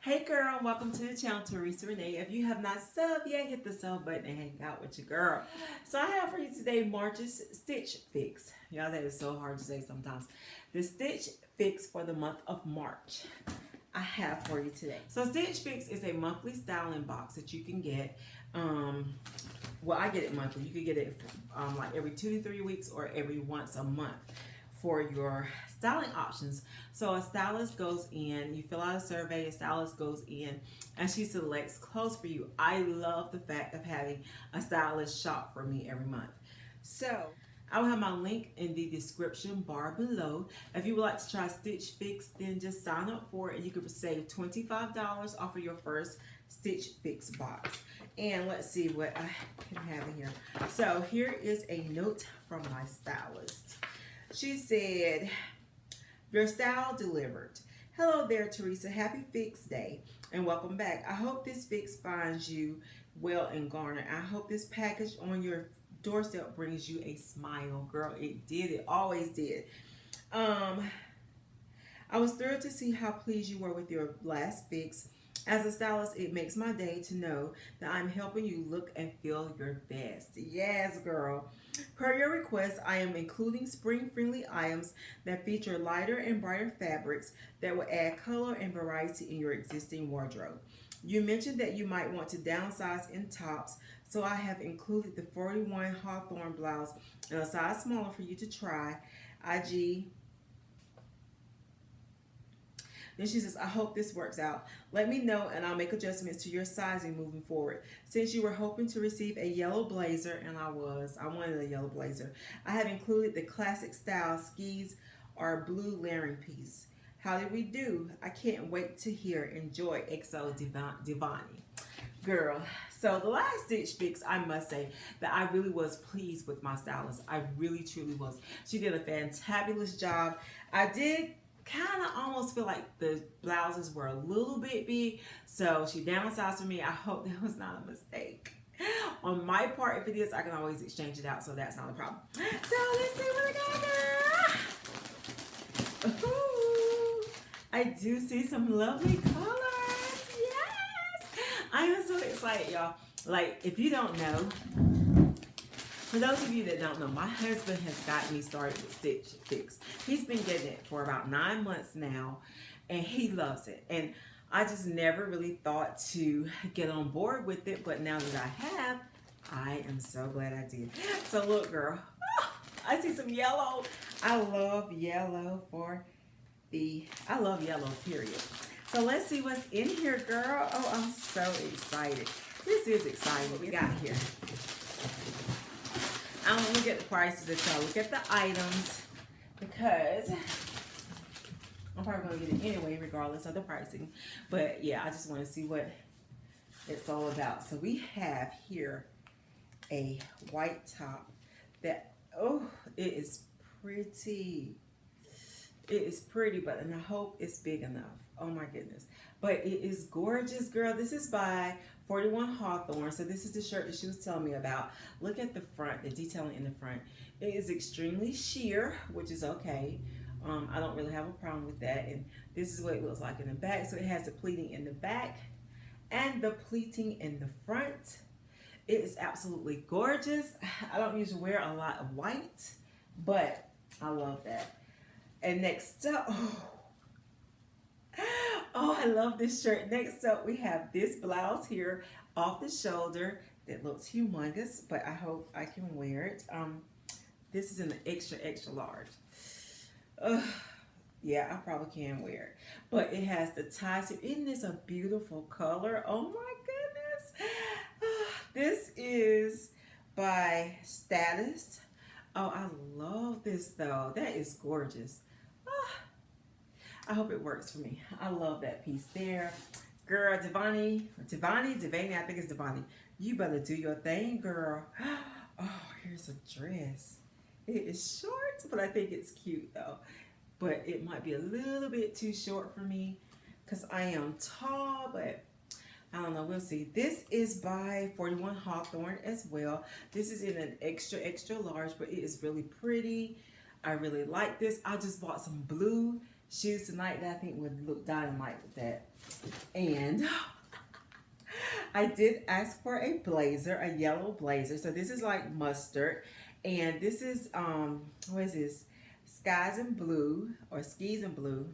Hey girl, welcome to the channel, Teresa Rene. If you have not subbed yet, hit the sub button and hang out with your girl. So I have for you today March's Stitch Fix. Y'all, that is so hard to say sometimes. The Stitch Fix for the month of March I have for you today. So Stitch Fix is a monthly styling box that you can get. Well, I get it monthly. You could get it like every 2 to 3 weeks or every once a month for your styling options. So a stylist goes in, you fill out a survey, a stylist goes in, and she selects clothes for you. I love the fact of having a stylist shop for me every month. So I will have my link in the description bar below. If you would like to try Stitch Fix, then just sign up for it and you can save $25 off of your first Stitch Fix box. And let's see what I can have in here. So here is a note from my stylist. She said, "Your style delivered. Hello there, Teresa. Happy Fix Day and welcome back. I hope this fix finds you well in Garner. I hope this package on your doorstep brings you a smile." Girl, it did. It always did. I was thrilled to see how pleased you were with your last fix. As a stylist, it makes my day to know that I'm helping you look and feel your best. Yes, girl. Per your request, I am including spring-friendly items that feature lighter and brighter fabrics that will add color and variety in your existing wardrobe. You mentioned that you might want to downsize in tops, so I have included the 41 Hawthorn blouse in a size smaller for you to try. IG. Then she says, "I hope this works out. Let me know and I'll make adjustments to your sizing moving forward. Since you were hoping to receive a yellow blazer," and I wanted a yellow blazer, "I have included the classic style skis or blue layering piece. How did we do? I can't wait to hear. Enjoy, XO Divani." Girl, so the last Stitch Fix, I must say that I really was pleased with my stylist. I really, truly was. She did a fantabulous job. I did kind of almost feel like the blouses were a little bit big, so she downsized for me. I hope that was not a mistake on my part. If it is, I can always exchange it out, so that's not a problem. So let's see what I got, girl. Ooh, I do see some lovely colors. Yes, I am so excited, y'all. Like, if you don't know, for those of you that don't know, my husband has gotten me started with Stitch Fix. He's been getting it for about 9 months now, and he loves it. And I just never really thought to get on board with it, but now that I have, I am so glad I did. So look, girl, I see some yellow. I love yellow I love yellow, period. So let's see what's in here, girl. Oh, I'm so excited. This is exciting what we got here. I don't look at the prices at all. Look at the items because I'm probably going to get it anyway regardless of the pricing. But yeah, I just want to see what it's all about. So we have here a white top that, oh, it is pretty. It is pretty, but and I hope it's big enough. Oh my goodness. But it is gorgeous, girl. This is by 41 Hawthorn. So this is the shirt that she was telling me about. Look at the front, the detailing in the front. It is extremely sheer, which is okay. I don't really have a problem with that. And this is what it looks like in the back. So it has the pleating in the back and the pleating in the front. It is absolutely gorgeous. I don't usually wear a lot of white, but I love that. And next up, oh, I love this shirt. Next up, we have this blouse here off the shoulder that looks humongous, but I hope I can wear it. This is in the extra, extra large. Yeah, I probably can wear it. But it has the ties here. Isn't this a beautiful color? Oh my goodness. This is by Status. Oh, I love this though. That is gorgeous. I hope it works for me. I love that piece there. Girl, Devani, I think it's Devani. You better do your thing, girl. Oh, here's a dress. It is short, but I think it's cute though. But it might be a little bit too short for me because I am tall, but I don't know, we'll see. This is by 41 Hawthorn as well. This is in an extra, extra large, but it is really pretty. I really like this. I just bought some blue shoes tonight that I think would look dynamite with that. And I did ask for a blazer, a yellow blazer. So this is like mustard. And this is, what is this? Skies and Blue, or Skis and Blue.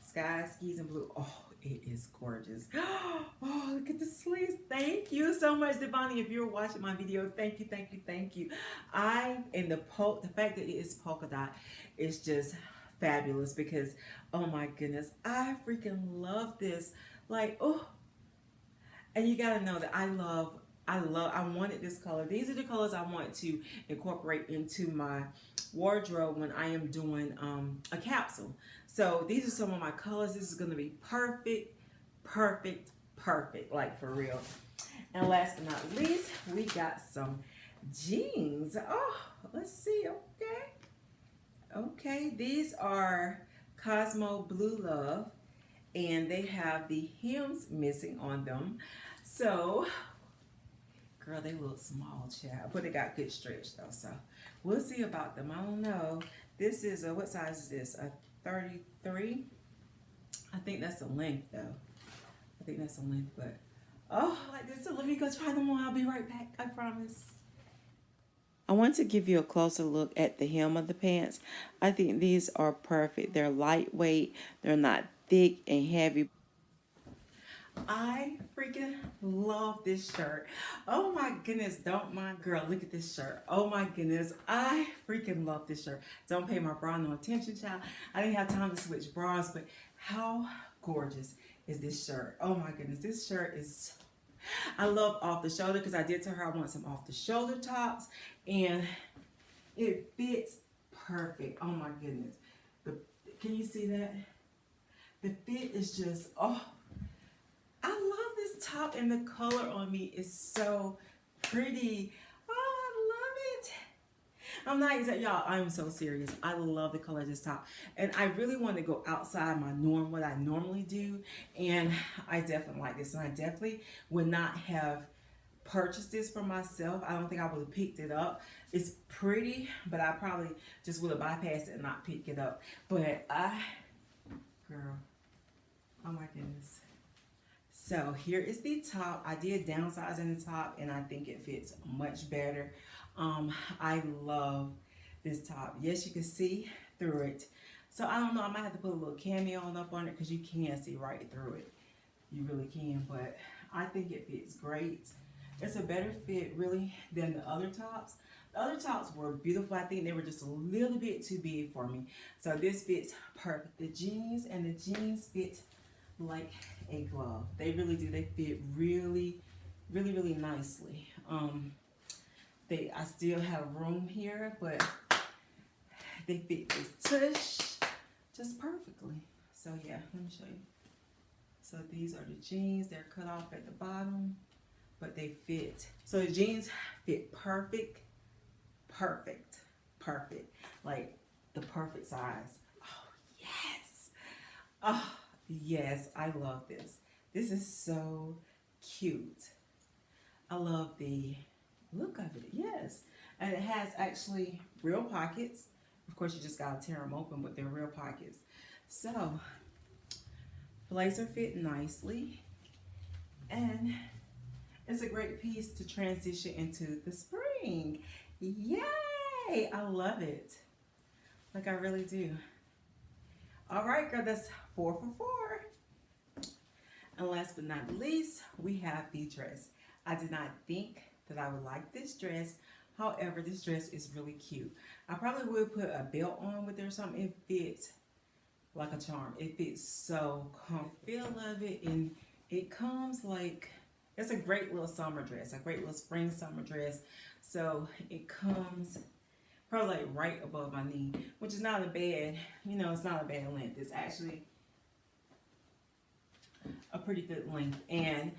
Skies, Skis and Blue. Oh, it is gorgeous. Oh, look at the sleeves. Thank you so much, Devani. If you're watching my video, thank you, thank you, thank you. The fact that it is polka dot is just fabulous because, oh my goodness, I freaking love this. Like, oh, and you gotta know that I wanted this color. These are the colors I want to incorporate into my wardrobe when I am doing a capsule. So these are some of my colors. This is gonna be perfect, perfect, perfect, like for real. And last but not least, we got some jeans. Oh, let's see, okay. These are Cosmo Blue Love, and they have the hems missing on them. So, girl, they look small, child, but they got good stretch though. So, we'll see about them. I don't know. This is what size is this? A 33. I think that's the length though. I think that's the length, but oh, like this. So let me go try them on. I'll be right back. I promise. I want to give you a closer look at the hem of the pants. I think these are perfect. They're lightweight. They're not thick and heavy. I freaking love this shirt. Oh my goodness, don't mind, girl, look at this shirt. Oh my goodness, I freaking love this shirt. Don't pay my bra no attention, child. I didn't have time to switch bras, but how gorgeous is this shirt? Oh my goodness, this shirt is, I love off the shoulder because I did tell her I want some off the shoulder tops, and it fits perfect. Oh my goodness. Can you see that? The fit is just, oh, I love this top, and the color on me is so pretty. Oh, I love it. I'm not exactly, y'all, I'm so serious. I love the color of this top. And I really want to go outside my norm, what I normally do. And I definitely like this. And I definitely would not have purchased this for myself. I don't think I would have picked it up. It's pretty, but I probably just would have bypassed it and not pick it up. But girl, oh my goodness. So here is the top. I did downsize in the top, and I think it fits much better. I love this top. Yes, you can see through it. So I don't know, I might have to put a little cameo on up on it because you can see right through it. You really can, but I think it fits great. It's a better fit really than the other tops. The other tops were beautiful. I think they were just a little bit too big for me. So this fits perfect. The jeans fit like a glove. They really do. They fit really, really, really nicely. I still have room here, but they fit this tush just perfectly. So yeah, let me show you. So these are the jeans. They're cut off at the bottom, but they fit. So the jeans fit perfect, perfect, perfect. Like the perfect size. Oh, yes. Oh, yes, I love this. This is so cute. I love the look of it, yes. And it has actually real pockets. Of course, you just gotta tear them open, but they're real pockets. So, blazer fit nicely. And it's a great piece to transition into the spring. Yay! I love it. Like, I really do. All right, girl, that's 4 for 4. And last but not least, we have the dress. I did not think that I would like this dress. However, this dress is really cute. I probably would put a belt on with it or something. It fits like a charm. It fits so comfortable. The feel of it, and it comes like, it's a great little summer dress, a great little spring summer dress. So it comes probably like right above my knee, which is not a bad, it's not a bad length. It's actually a pretty good length. And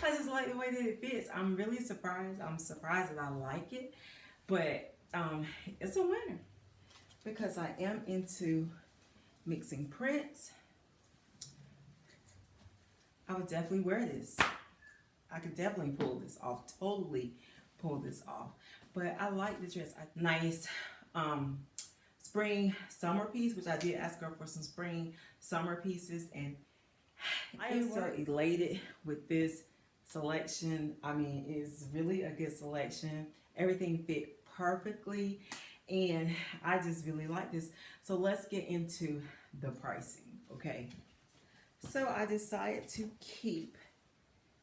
I just like the way that it fits. I'm really surprised. I'm surprised that I like it, but it's a winner because I am into mixing prints. I would definitely wear this. I could definitely pull this off, totally pull this off. But I like the dress. Nice spring summer piece, which I did ask her for some spring summer pieces, and I am so elated with this selection. I mean, it's really a good selection. Everything fit perfectly, and I just really like this. So let's get into the pricing, okay? So I decided to keep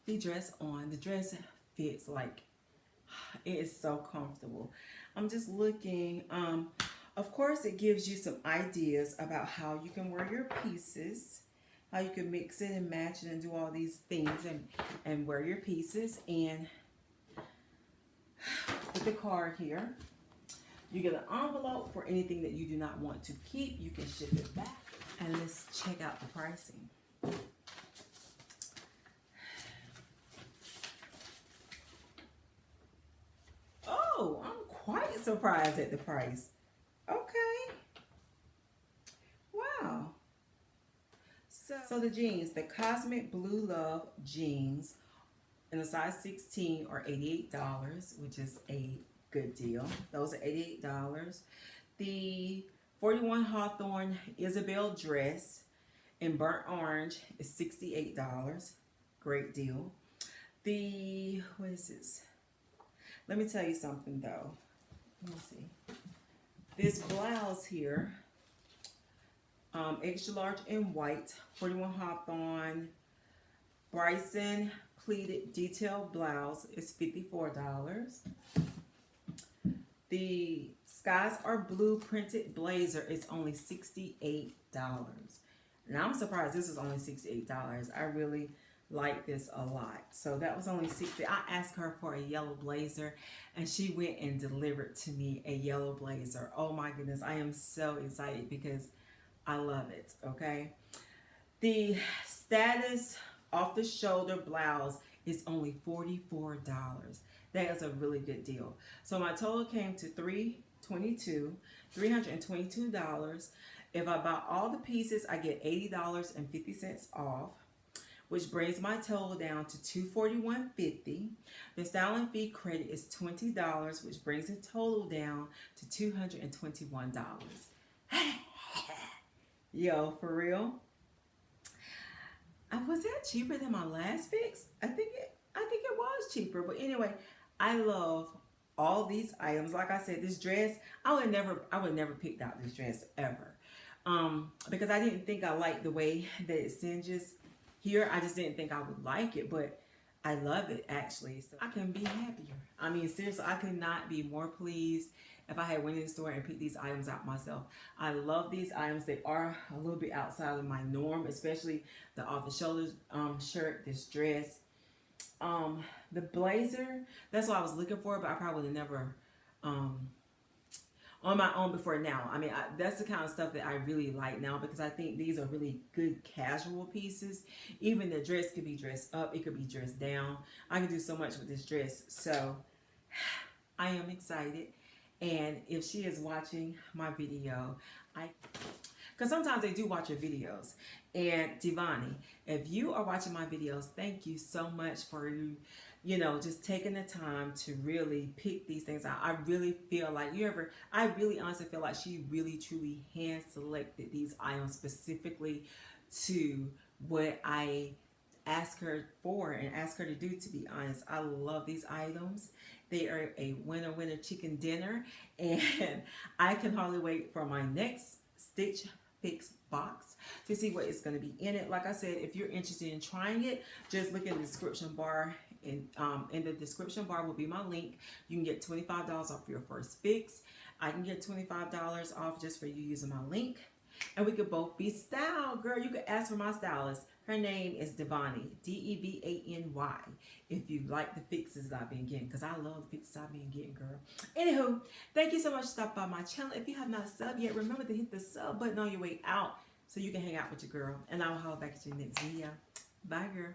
the dress on. The dress fits like, it is so comfortable. I'm just looking, of course it gives you some ideas about how you can wear your pieces, how you can mix it and match it and do all these things and wear your pieces. And with the card here, you get an envelope for anything that you do not want to keep. You can ship it back. And let's check out the pricing. Oh, I'm quite surprised at the price. Okay. Wow. So the jeans, the Cosmic Blue Love jeans in a size 16 are $88, which is a good deal. Those are $88. The 41 Hawthorn Isabelle dress in burnt orange is $68. Great deal. The, what is this? Let me tell you something though. Let me see. This blouse here, extra large in white, 41 Hawthorn, Breyson pleated detail blouse is $54. The Skies Are Blue printed blazer is only $68. Now I'm surprised this is only $68. I really like this a lot. So that was only $60. I asked her for a yellow blazer and she went and delivered to me a yellow blazer. Oh my goodness, I am so excited because I love it, okay? The Status off the shoulder blouse is only $44. That is a really good deal. So my total came to $322. If I buy all the pieces, I get $80.50 off, which brings my total down to $241.50. The styling fee credit is $20, which brings the total down to $221. Yo, for real? Was that cheaper than my last fix? I think it was cheaper. But anyway, I love all these items. Like I said, this dress, I would never picked out this dress ever. Because I didn't think I liked the way that it cinges here. I just didn't think I would like it, but I love it actually. So I couldn't be happier. I mean, seriously, I could not be more pleased if I had went in the store and picked these items out myself. I love these items. They are a little bit outside of my norm, especially the off-the-shoulder shirt, this dress. The blazer, that's what I was looking for, but I probably would have never on my own before now. I mean, that's the kind of stuff that I really like now because I think these are really good casual pieces. Even the dress could be dressed up, it could be dressed down. I can do so much with this dress. So I am excited. And if she is watching my video, because sometimes they do watch your videos. And Devani, if you are watching my videos, thank you so much for just taking the time to really pick these things out. I really feel like I really honestly feel like she really truly hand selected these items specifically to what I asked her for and asked her to do, to be honest. I love these items. They are a winner chicken dinner, and I can hardly wait for my next Stitch Fix box to see what is going to be in it. Like I said, if you're interested in trying it, just look in the description bar. In the description bar will be my link. You can get $25 off your first fix. I can get $25 off just for you using my link. And we could both be styled, girl. You could ask for my stylist. Her name is Devani, D-E-V-A-N-Y. If you like the fixes that I've been getting, because I love the fixes I've been getting, girl. Anywho, thank you so much for stopping by my channel. If you have not subbed yet, remember to hit the sub button on your way out so you can hang out with your girl. And I will holler back at you next video. Bye, girl.